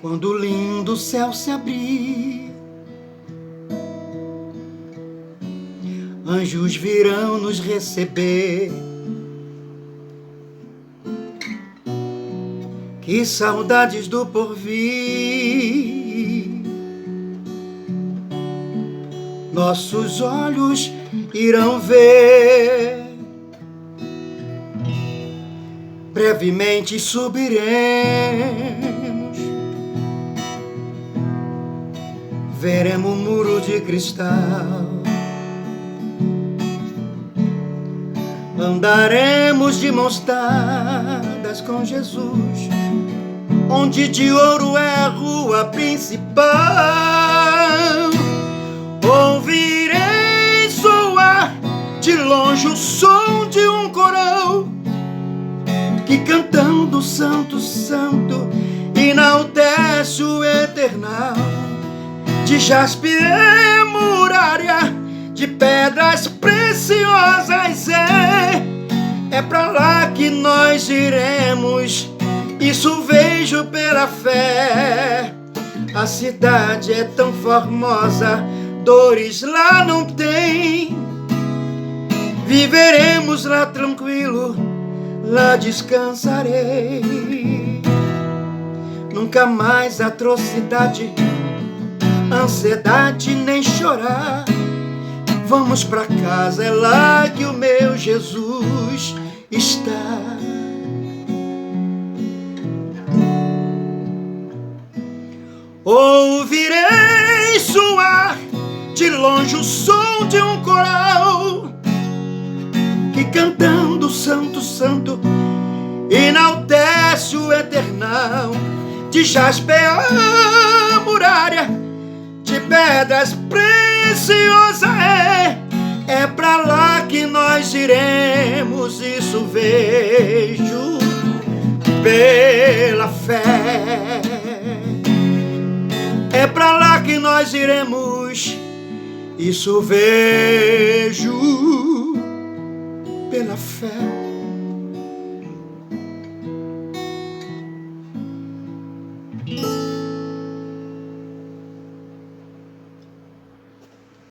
quando o lindo céu se abrir, anjos virão nos receber. Que saudades do porvir, nossos olhos irão ver. Brevemente subiremos, veremos um muro de cristal, andaremos de mãos dadas com Jesus, onde de ouro é a rua principal. Ouvirei soar de longe o som de um coral, que cantando Santo, Santo, enaltece o eternal. De jaspe é muralha, de pedras preciosas é pra lá que nós iremos, isso vejo pela fé. A cidade é tão formosa, dores lá não tem. Viveremos lá tranquilo, lá descansarei. Nunca mais atrocidade, ansiedade nem chorar. Vamos pra casa, é lá que o meu Jesus está. Ouvirei soar de longe o som de um coral, que cantando Santo, Santo, enaltece o eternal. De jaspe a muralha, de pedras preciosas é pra lá que nós iremos, isso vejo pela fé. É pra lá que nós iremos, isso vejo pela fé.